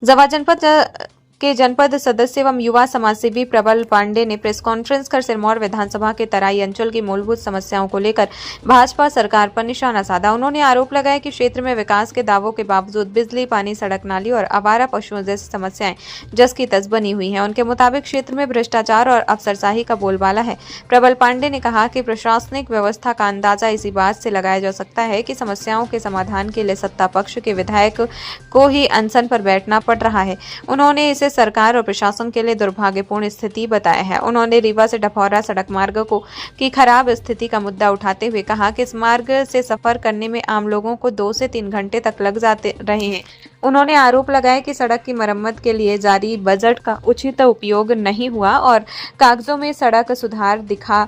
जवा जनपद के जनपद सदस्य एवं युवा समाजसेवी प्रबल पांडे ने प्रेस कॉन्फ्रेंस कर सिरमौर विधानसभा के तराई अंचल की मूलभूत समस्याओं को लेकर भाजपा सरकार पर निशाना साधा। उन्होंने आरोप लगाया कि क्षेत्र में विकास के दावों के बावजूद बिजली, पानी, सड़क, नाली और आवारा पशुओं जैसी समस्याएं जस की तस बनी हुई हैं। उनके मुताबिक क्षेत्र में भ्रष्टाचार और अफसरशाही का बोलबाला है। प्रबल पांडे ने कहा कि प्रशासनिक व्यवस्था का अंदाजा इसी बात से लगाया जा सकता है कि समस्याओं के समाधान के लिए सत्ता पक्ष के विधायक को ही अनशन पर बैठना पड़ रहा है। उन्होंने इसे सरकार और प्रशासन के लिए दुर्भाग्यपूर्ण स्थिति बताया है। उन्होंने रीवा से डभौरा सड़क मार्ग की खराब स्थिति का मुद्दा उठाते हुए कहा कि इस मार्ग से सफर करने में आम लोगों को 2 से 3 घंटे तक लग जाते रहे हैं। उन्होंने आरोप लगाया कि सड़क की मरम्मत के लिए जारी बजट का उचित उपयोग नहीं हुआ और कागजों में सड़क सुधार दिखा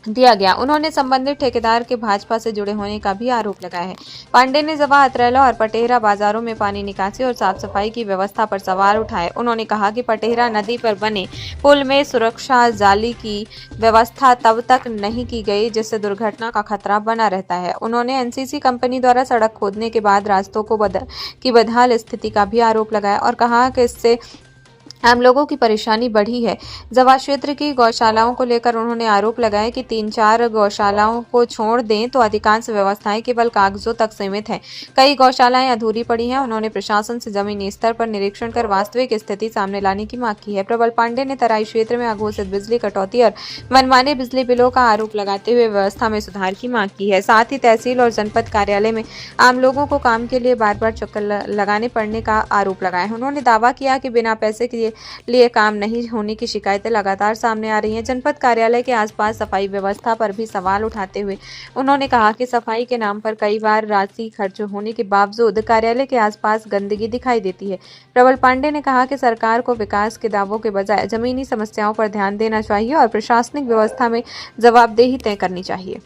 दिया गया। उन्होंने संबंधित ठेकेदार के भाजपा से जुड़े होने का भी आरोप लगाया है। पांडे ने जवा, अतरेला और पटेहरा बाजारों में पानी निकासी और साफ सफाई की व्यवस्था पर सवाल उठाए। उन्होंने कहा कि पटेहरा नदी पर बने पुल में सुरक्षा जाली की व्यवस्था तब तक नहीं की गई जिससे दुर्घटना का खतरा बना रहता है। उन्होंने एनसीसी कंपनी द्वारा सड़क खोदने के बाद रास्तों की बदहाल स्थिति का भी आरोप लगाया और कहा कि इससे आम लोगों की परेशानी बढ़ी है। जवा क्षेत्र की गौशालाओं को लेकर उन्होंने आरोप लगाया कि 3-4 गौशालाओं को छोड़ दें तो अधिकांश व्यवस्थाएं केवल कागजों तक सीमित हैं। कई गौशालाएं अधूरी पड़ी हैं। उन्होंने प्रशासन से जमीनी स्तर पर निरीक्षण कर वास्तविक स्थिति सामने लाने की मांग की है। प्रबल पांडे ने तराई क्षेत्र में अघोषित बिजली कटौती और मनमाने बिजली बिलों का आरोप लगाते हुए व्यवस्था में सुधार की मांग की है। साथ ही तहसील और जनपद कार्यालय में आम लोगों को काम के लिए बार-बार चक्कर लगाने पड़ने का आरोप लगाया। उन्होंने दावा किया कि बिना पैसे के लिए काम नहीं होने की शिकायतें लगातार सामने आ रही हैं। जनपद कार्यालय के आसपास सफाई व्यवस्था पर भी सवाल उठाते हुए उन्होंने कहा कि सफाई के नाम पर कई बार राशि खर्च होने के बावजूद कार्यालय के आसपास गंदगी दिखाई देती है। प्रबल पांडे ने कहा कि सरकार को विकास के दावों के बजाय जमीनी समस्याओं पर ध्यान देना चाहिए और प्रशासनिक व्यवस्था में जवाबदेही तय करनी चाहिए।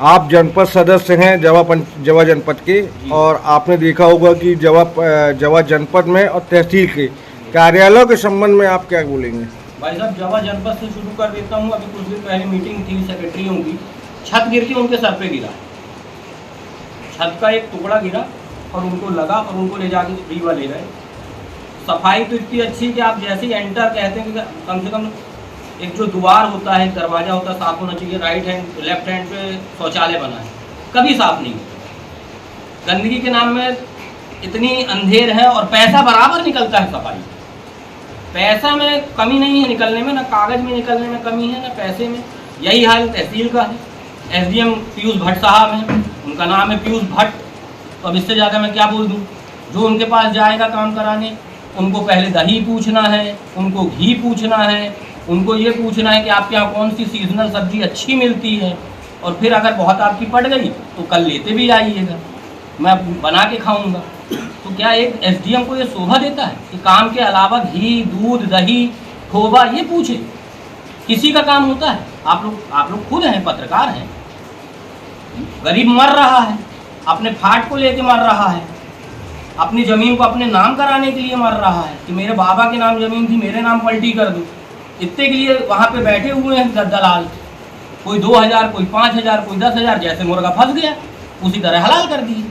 आप जनपद सदस्य हैं जवा जनपद के, और आपने देखा होगा कि जवा जनपद में और तहसील के कार्यालयों के संबंध में आप क्या बोलेंगे? भाई साहब, जवा जनपद से शुरू कर देता हूँ। अभी कुछ दिन पहले मीटिंग थी सेक्रेटरियों की, छत गिर के उनके सर पे गिरा, छत का एक टुकड़ा गिरा और उनको लगा और उनको ले जाके रीवा ले गए। सफाई तो इतनी अच्छी कि आप जैसे ही एंटर कहते हैं कि कम से कम एक जो द्वार होता है, दरवाजा होता है, साफ होना चाहिए। राइट हैंड लेफ्ट हैंड पे शौचालय बना है, कभी साफ नहीं होता। गंदगी के नाम में इतनी अंधेर है और पैसा बराबर निकलता है सफाई। पैसा में कमी नहीं है निकलने में, ना कागज में निकलने में कमी है, ना पैसे में। यही हाल तहसील का है। एसडीएम पीयूष भट्ट साहब हैं, उनका नाम है पीयूष भट्ट। तो अब इससे ज़्यादा मैं क्या बोल दूँ। जो उनके पास जाएगा काम कराने, उनको पहले दही पूछना है, उनको घी पूछना है, उनको ये पूछना है कि आपके यहाँ कौन सी सीजनल सब्जी अच्छी मिलती है, और फिर अगर बहुत आपकी पड़ गई तो कल लेते भी आइएगा, मैं बना के खाऊंगा। तो क्या एक एसडीएम को ये शोभा देता है कि काम के अलावा घी, दूध, दही, खोबा ये पूछे? किसी का काम होता है? आप लोग खुद हैं, पत्रकार हैं। गरीब मर रहा है, अपने फाट को लेके मर रहा है, अपनी ज़मीन को अपने नाम कराने के लिए मर रहा है कि मेरे बाबा के नाम ज़मीन थी, मेरे नाम पलटी कर दो। इतने के लिए वहाँ पे बैठे हुए हैं दलाल, कोई 2000, कोई 5000, कोई 10,000, जैसे मुर्गा फंस गया उसी तरह हलाल कर दिए।